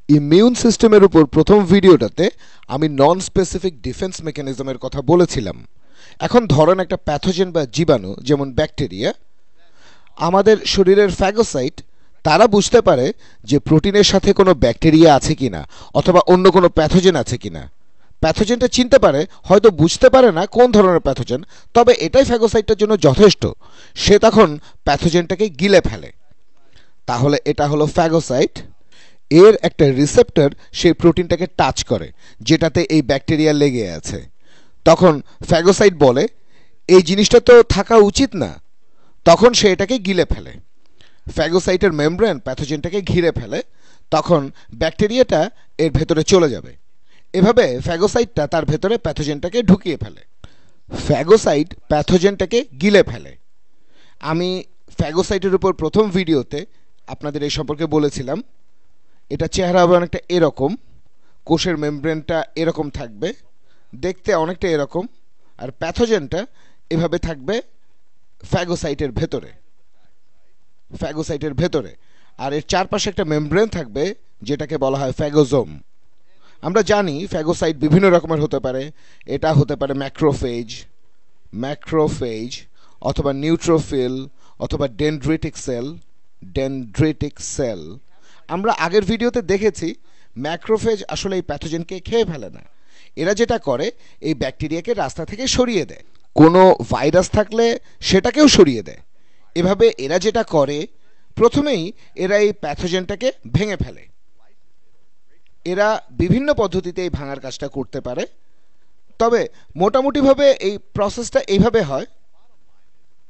Immune সিস্টেমের উপর প্রথম ভিডিওটাতে আমি নন স্পেসিফিক ডিফেন্স মেকানিজমের কথা বলেছিলাম। এখন ধরেন একটা প্যাথোজেন বা জীবাণু যেমন ব্যাকটেরিয়া, আমাদের শরীরের ফ্যাগোসাইট তারা বুঝতে পারে যে প্রোটিনের সাথে কোনো ব্যাকটেরিয়া আছে কিনা অথবা অন্য কোনো প্যাথোজেন আছে কিনা। প্যাথোজেনটা চিনতে পারে, হয়তো বুঝতে পারে না কোন ধরনের প্যাথোজেন, তবে এটাই ফ্যাগোসাইটটার জন্য যথেষ্ট। সে তখন প্যাথোজেনটাকে গিলে ফেলে। তাহলে এটা হলো ফ্যাগোসাইট। এর একটা রিসেপ্টর সেই প্রোটিনটাকে টাচ করে যেটাতে এই ব্যাকটেরিয়া লেগে আছে। তখন ফ্যাগোসাইট বলে এই জিনিসটা তো থাকা উচিত না, তখন সে এটাকে গিলে ফেলে। ফ্যাগোসাইটের মেমব্রেন প্যাথোজেনটাকে ঘিরে ফেলে, তখন ব্যাকটেরিয়াটা এর ভেতরে চলে যাবে। এভাবে ফ্যাগোসাইটটা তার ভেতরে প্যাথোজেনটাকে ঢুকিয়ে ফেলে। ফ্যাগোসাইট প্যাথোজেনটাকে গিলে ফেলে। আমি ফ্যাগোসাইটের উপর প্রথম ভিডিওতে আপনাদের এই সম্পর্কে বলেছিলাম। এটা চেহারা হবে অনেকটা এরকম, কোষের মেমব্রেনটা এরকম থাকবে, দেখতে অনেকটা এরকম, আর প্যাথোজেনটা এভাবে থাকবে ফ্যাগোসাইটের ভেতরে। আর এর চারপাশে একটা মেমব্রেন থাকবে যেটাকে বলা হয় ফ্যাগোজোম। আমরা জানি ফ্যাগোসাইট বিভিন্ন রকমের হতে পারে। এটা হতে পারে ম্যাক্রোফেজ অথবা নিউট্রোফিল অথবা ডেনড্রিটিক সেল। আমরা আগের ভিডিওতে দেখেছি ম্যাক্রোফেজ আসলে এই প্যাথোজেনকে খেয়ে ফেলে না। এরা যেটা করে এই ব্যাকটেরিয়াকে রাস্তা থেকে সরিয়ে দেয়, কোনো ভাইরাস থাকলে সেটাকেও সরিয়ে দেয়। এভাবে এরা যেটা করে, প্রথমেই এরা এই প্যাথোজেনটাকে ভেঙে ফেলে। এরা বিভিন্ন পদ্ধতিতে এই ভাঙার কাজটা করতে পারে, তবে মোটামুটিভাবে এই প্রসেসটা এইভাবে হয়।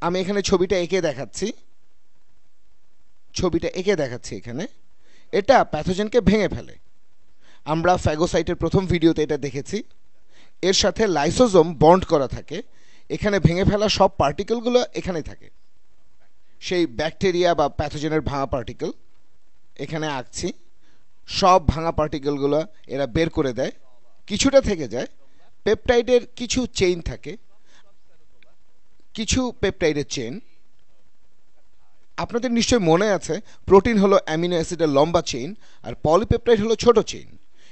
আমি এখানে ছবিটা এঁকে দেখাচ্ছি এখানে। এটা প্যাথোজেনকে ভেঙে ফেলে। আমরা ফ্যাগোসাইটের প্রথম ভিডিওতে এটা দেখেছি। এর সাথে লাইসোজোম বন্ড করা থাকে। এখানে ভেঙে ফেলা সব পার্টিকেলগুলো এখানে থাকে। সেই ব্যাকটেরিয়া বা প্যাথোজেনের ভাঙা পার্টিকেল এখানে আঁকছি। সব ভাঙা পার্টিকেলগুলো এরা বের করে দেয়। কিছুটা থেকে যায়। পেপটাইডের কিছু চেইন থাকে, কিছু পেপটাইডের চেইন। আপনাদের নিশ্চয় মনে আছে প্রোটিন হলো অ্যামিনো অ্যাসিডের লম্বা চেইন, আর পলিপেপটাইড হলো ছোট চেইন।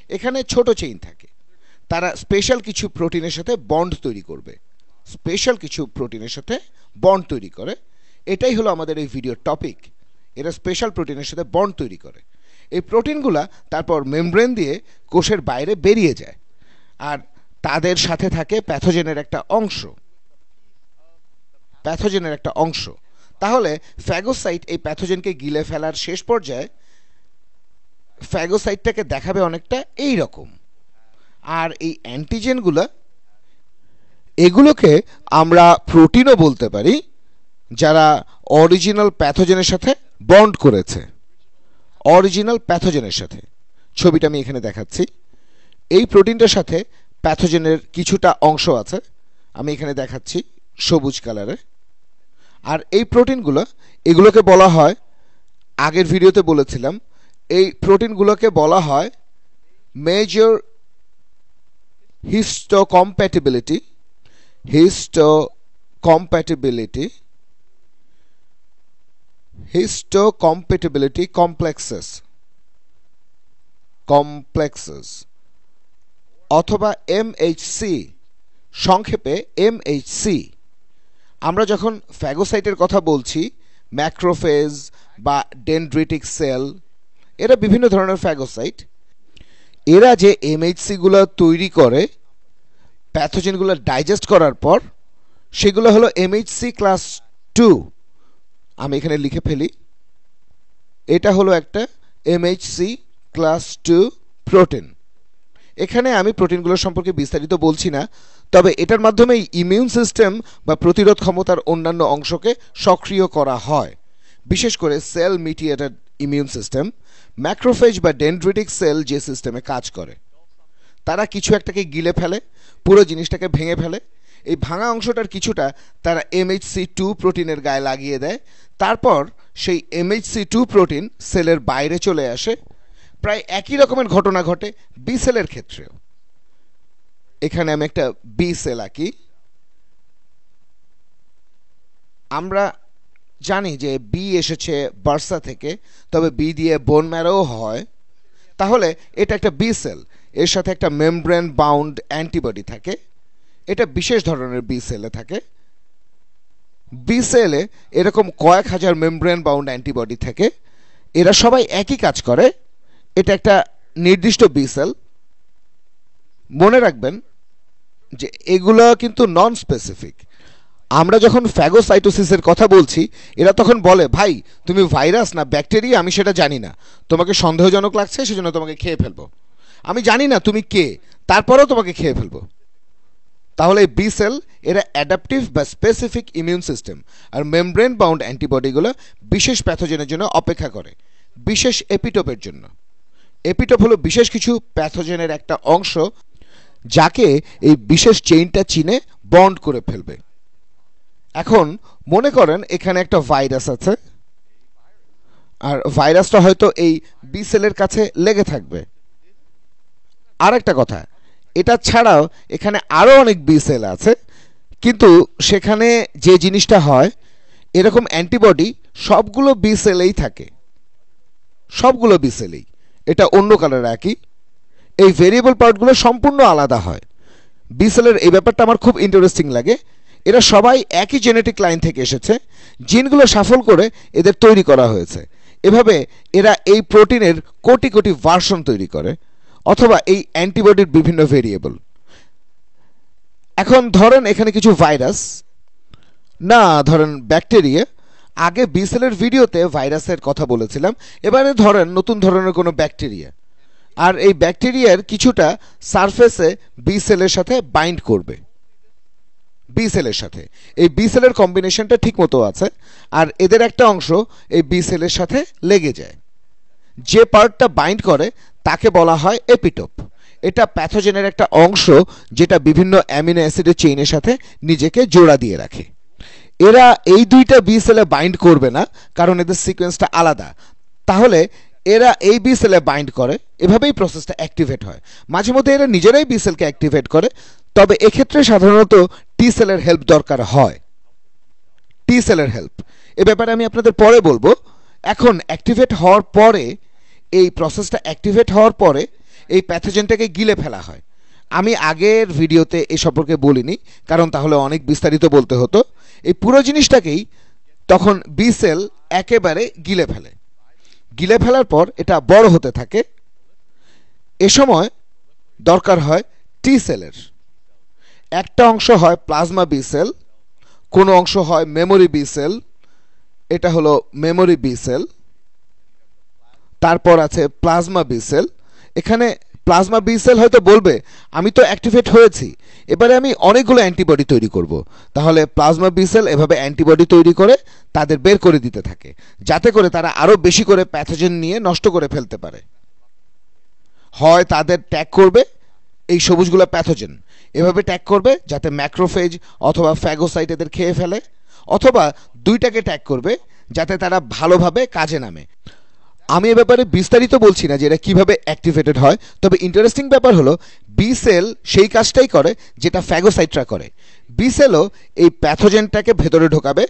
এখানে ছোট চেইন থাকে। তারা স্পেশাল কিছু প্রোটিনের সাথে বন্ড তৈরি করে। এটাই হলো আমাদের এই ভিডিওর টপিক। এরা স্পেশাল প্রোটিনের সাথে বন্ড তৈরি করে। এই প্রোটিনগুলা তারপর মেমব্রেন দিয়ে কোষের বাইরে বেরিয়ে যায়, আর তাদের সাথে থাকে প্যাথোজেনের একটা অংশ। তাহলে ফ্যাগোসাইট এই প্যাথোজেনকে গিলে ফেলার শেষ পর্যায়ে ফ্যাগোসাইটটাকে দেখাবে অনেকটা এই রকম। আর এই অ্যান্টিজেনগুলো, এগুলোকে আমরা প্রোটিনও বলতে পারি, যারা অরিজিনাল প্যাথোজেনের সাথে বন্ড করেছে। ছবিটা আমি এখানে দেখাচ্ছি। এই প্রোটিনটার সাথে প্যাথোজেনের কিছুটা অংশ আছে, আমি এখানে দেখাচ্ছি সবুজ কালারে। আর এই প্রোটিনগুলো, এগুলোকে বলা হয়, আগের ভিডিওতে বলেছিলাম, এই প্রোটিনগুলোকে বলা হয় মেজর হিস্টোকম্প্যাটিবিলিটি কমপ্লেক্সেস অথবা এমএইচসি, সংক্ষেপে এমএইচসি। আমরা যখন ফ্যাগোসাইটের কথা বলছি, ম্যাক্রোফেজ বা ডেনড্রিটিক সেল, এরা বিভিন্ন ধরনের ফ্যাগোসাইট। এরা যে এমএইচসিগুলো তৈরি করে প্যাথোজেনগুলো ডাইজেস্ট করার পর, সেগুলো হলো এমএইচসি ক্লাস 2। আমি এখানে লিখে ফেলি, এটা হলো একটা এমএইচসি ক্লাস 2 প্রোটিন। এখানে আমি প্রোটিনগুলোর সম্পর্কে বিস্তারিত বলছি না, তবে এটার মাধ্যমে ইমিউন সিস্টেম বা প্রতিরোধ ক্ষমতার অন্যান্য অংশকে সক্রিয় করা হয়, বিশেষ করে cell mediated immune system. Macrophage বা ডেনড্রিটিক সেল যে সিস্টেমে কাজ করে, তারা কিছু একটাকে গিলে ফেলে, পুরো জিনিসটাকে ভেঙে ফেলে। এই ভাঙা অংশটার কিছুটা তারা MHC2 প্রোটিনের গায়ে লাগিয়ে দেয়। তারপর সেই MHC2 প্রোটিন সেলের বাইরে চলে আসে। প্রায় একই রকমের ঘটনা ঘটে বি সেলের ক্ষেত্রেও। এখানে আমি একটা বি সেল আঁকি। আমরা জানি যে বি এসেছে বার্সা থেকে, তবে বি দিয়ে বোন ম্যারো হয়। তাহলে এটা একটা বি সেল, এর সাথে একটা মেমব্রেন বাউন্ড অ্যান্টিবডি থাকে, এটা বিশেষ ধরনের বি সেলে থাকে। বি সেলে এরকম কয়েক হাজার মেমব্রেন বাউন্ড অ্যান্টিবডি থাকে, এরা সবাই একই কাজ করে, এটা একটা নির্দিষ্ট বি সেল। মনে রাখবেন যে এগুলো কিন্তু নন স্পেসিফিক। আমরা যখন ফ্যাগোসাইটোসিসের কথা বলছি, এরা তখন বলে ভাই তুমি ভাইরাস না ব্যাকটেরিয়া আমি সেটা জানি না, তোমাকে সন্দেহজনক লাগছে সেজন্য তোমাকে খেয়ে ফেলবো, আমি জানি না তুমি কে, তারপরেও তোমাকে খেয়ে ফেলবো। তাহলে বি সেল এরা অ্যাডাপটিভ বা স্পেসিফিক ইমিউন সিস্টেম, আর মেমব্রেন বাউন্ড অ্যান্টিবডিগুলো বিশেষ প্যাথোজেনের জন্য অপেক্ষা করে, বিশেষ এপিটোপের জন্য। এপিটোপ হলো বিশেষ কিছু প্যাথোজেনের একটা অংশ যাকে এই বিশেষ চেইনটা চিনে বন্ড করে ফেলবে। এখন মনে করেন এখানে একটা ভাইরাস আছে, আর ভাইরাসটা হয়তো এই বি সেলের কাছে লেগে থাকবে। আর একটা কথা, এটা ছাড়াও এখানে আরও অনেক বি সেল আছে, কিন্তু সেখানে যে জিনিসটা হয় এরকম অ্যান্টিবডি সবগুলো বি সেলেই থাকে, সবগুলো বি সেলেই, এটা অন্য কালার একই, এই ভেরিয়েবল পার্টগুলো সম্পূর্ণ আলাদা হয়। বি সেলের এই ব্যাপারটা আমার খুব ইন্টারেস্টিং লাগে, এরা সবাই একই জেনেটিক লাইন থেকে এসেছে, জিনগুলো শাফল করে এদের তৈরি করা হয়েছে। এভাবে এরা এই প্রোটিনের কোটি কোটি ভার্সন তৈরি করে, অথবা এই অ্যান্টিবডির বিভিন্ন ভেরিয়েবল। এখন ধরেন এখানে কিছু ভাইরাস, না ধরেন ব্যাকটেরিয়া, আগে বি সেলের ভিডিওতে ভাইরাসের কথা বলেছিলাম, এবারে ধরেন নতুন ধরনের কোনো ব্যাকটেরিয়া, আর এই ব্যাকটেরিয়ার কিছুটা সারফেসে বি সেলের সাথে বাইন্ড করবে, বি সেলের সাথে এই বি সেলের কম্বিনেশনটা ঠিক মতো আছে, আর এদের একটা অংশ এই বি সেলের সাথে লেগে যায়। যে পার্টটা বাইন্ড করে তাকে বলা হয় এপিটোপ। এটা প্যাথোজেনের একটা অংশ যেটা বিভিন্ন অ্যামিনো অ্যাসিডের চেইনের সাথে নিজেকে জোড়া দিয়ে রাখে। এরা এই দুইটা বি সেলে বাইন্ড করবে না, কারণ এদের সিকোয়েন্সটা আলাদা। তাহলে এরা এই বি সেলে বাইন্ড করে, এভাবেই প্রসেসটা অ্যাক্টিভেট হয়। মাঝে মধ্যে এরা নিজেরাই বি সেলকে অ্যাক্টিভেট করে, তবে এক্ষেত্রে সাধারণত টি সেলের হেল্প দরকার হয়, টি সেলের হেল্প। এ ব্যাপারে আমি আপনাদের পরে বলবো। এখন অ্যাক্টিভেট হওয়ার পরে, এই প্রসেসটা অ্যাক্টিভেট হওয়ার পরে এই প্যাথোজেনটাকে গিলে ফেলা হয়। আমি আগের ভিডিওতে এ সম্পর্কে বলিনি, কারণ তাহলে অনেক বিস্তারিত বলতে হতো। এই পুরো জিনিসটাকেই তখন বি সেল একেবারে গিলে ফেলে, গিলে ফেলার পর এটা বড় হতে থাকে। এ সময় দরকার হয় টি সেলের। একটা অংশ হয় প্লাজমা বি সেল, কোনো অংশ হয় মেমোরি বি সেল, এটা হলো মেমোরি বি সেল। তারপর আছে প্লাজমা বি সেল। এখানে প্লাজমা বি সেল হয়তো বলবে আমি তো অ্যাক্টিভেট হয়েছি, এবারে আমি অনেকগুলো অ্যান্টিবডি তৈরি করব। তাহলে প্লাজমা বি সেল এভাবে অ্যান্টিবডি তৈরি করে তাদের বের করে দিতে থাকে, যাতে করে তারা আরও বেশি করে প্যাথোজেন নিয়ে নষ্ট করে ফেলতে পারে। হয় তাদের ট্যাগ করবে এই সবুজগুলো প্যাথোজেন, এভাবে ট্যাগ করবে যাতে ম্যাক্রোফেজ অথবা ফ্যাগোসাইট এদের খেয়ে ফেলে, অথবা দুইটাকে ট্যাগ করবে যাতে তারা ভালোভাবে কাজে নামে। আমি এ ব্যাপারে বিস্তারিত বলছি না যে এটা কীভাবে অ্যাক্টিভেটেড হয়, তবে ইন্টারেস্টিং ব্যাপার হলো বি সেল সেই কাজটাই করে যেটা ফ্যাগোসাইটরা করে। বি সেলও এই প্যাথোজেনটাকে ভেতরে ঢোকাবে,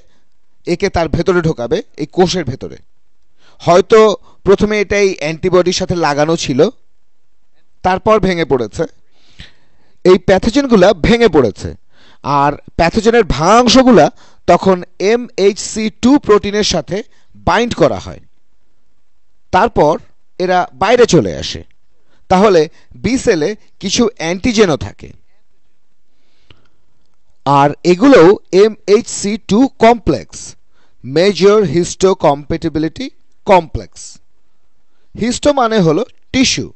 একে তার ভেতরে ঢোকাবে এই কোষের ভেতরে। হয়তো প্রথমে এটাই অ্যান্টিবডির সাথে লাগানো ছিল, তারপর ভেঙে পড়েছে, এই প্যাথোজেনগুলা ভেঙে পড়েছে, আর প্যাথোজেনের ভাঙা অংশগুলা তখন MHC2 প্রোটিনের সাথে বাইন্ড করা হয়, তারপর এরা বাইরে চলে আসে। তাহলে বি সেলে কিছু অ্যান্টিজেনও থাকে, আর এগুলোও MHC2 complex, major histo compatibility complex. Histo মানে হলো টিস্যু।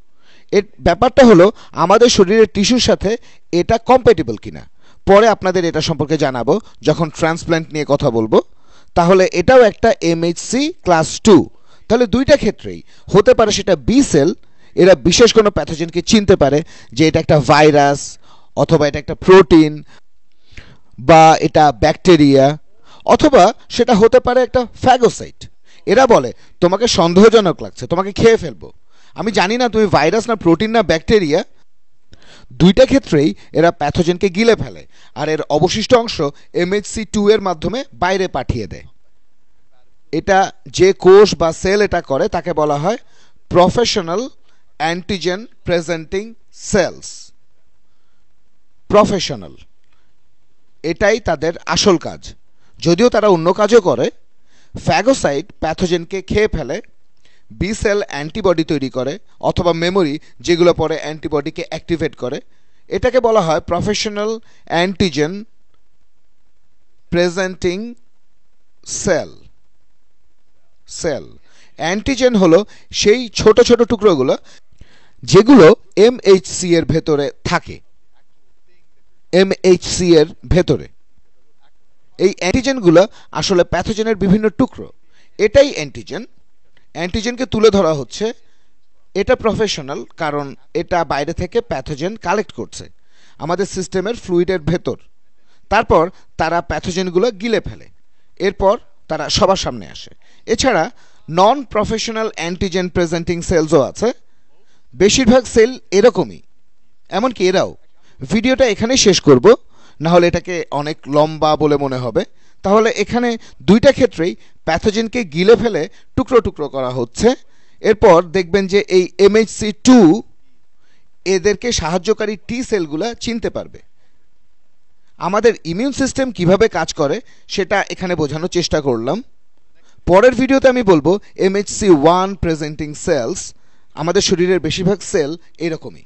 এর ব্যাপারটা হলো আমাদের শরীরের টিস্যুর সাথে এটা কম্প্যাটিবল কিনা, পরে আপনাদের এটা সম্পর্কে জানাবো যখন ট্রান্সপ্ল্যান্ট নিয়ে কথা বলবো। তাহলে এটাও একটা MHC ক্লাস 2। তাহলে দুইটা ক্ষেত্রেই হতে পারে সেটা বি সেল, এরা বিশেষ কোনো প্যাথোজেনকে চিনতে পারে যে এটা একটা ভাইরাস, অথবা এটা একটা প্রোটিন, বা এটা ব্যাকটেরিয়া, অথবা সেটা হতে পারে একটা ফ্যাগোসাইট। এরা বলে তোমাকে সন্দেহজনক লাগছে, তোমাকে খেয়ে ফেলবো, আমি জানি না তুমি ভাইরাস না প্রোটিন না ব্যাকটেরিয়া। দুইটা ক্ষেত্রেই এরা প্যাথোজেনকে গিলে ফেলে, আর এর অবশিষ্ট অংশ MHC2 এর মাধ্যমে বাইরে পাঠিয়ে দেয়। এটা যে কোষ বা সেল এটা করে তাকে বলা হয় professional antigen presenting cells, professional, এটাই তাদের আসল কাজ। যদিও তারা অন্য কাজও করে। ফ্যাগোসাইট প্যাথোজেনকে খেয়ে ফেলে, বি সেল অ্যান্টিবডি তৈরি করে অথবা মেমোরি, যেগুলো পরে অ্যান্টিবডিকে অ্যাক্টিভেট করে। এটাকে বলা হয় professional antigen presenting cell. Antigen হলো সেই ছোট ছোট টুকরোগুলো যেগুলো এমএইচসি এর ভেতরে থাকে। এমএইচসি এর ভেতরে এই অ্যান্টিজেনগুলো আসলে প্যাথোজেনের বিভিন্ন টুকরো। এটাই অ্যান্টিজেন। অ্যান্টিজেনকে তুলে ধরা হচ্ছে, এটা প্রফেশনাল, কারণ এটা বাইরে থেকে প্যাথোজেন কালেক্ট করছে আমাদের সিস্টেমের ফ্লুইডের ভেতর। তারপর তারা প্যাথোজেনগুলো গিলে ফেলে, এরপর তারা সবার সামনে আসে। এছাড়া নন প্রফেশনাল অ্যান্টিজেন প্রেজেন্টিং সেলসও আছে। বেশিরভাগ সেল এরকমই, এমনকি এরাও। ভিডিওটা এখানে শেষ করব, না হলে এটাকে অনেক লম্বা বলে মনে হবে। তাহলে এখানে দুইটা ক্ষেত্রেই প্যাথোজেনকে গিলে ফেলে টুকরো টুকরো করা হচ্ছে। এরপর দেখবেন যে এই MHC2 এদেরকে সাহায্যকারী টি সেলগুলা চিনতে পারবে। আমাদের ইমিউন সিস্টেম কিভাবে কাজ করে সেটা এখানে বোঝানোর চেষ্টা করলাম। পরের ভিডিওতে আমি বলবো MHC1 প্রেজেন্টিং সেলস। আমাদের শরীরের বেশিরভাগ সেল এরকমই।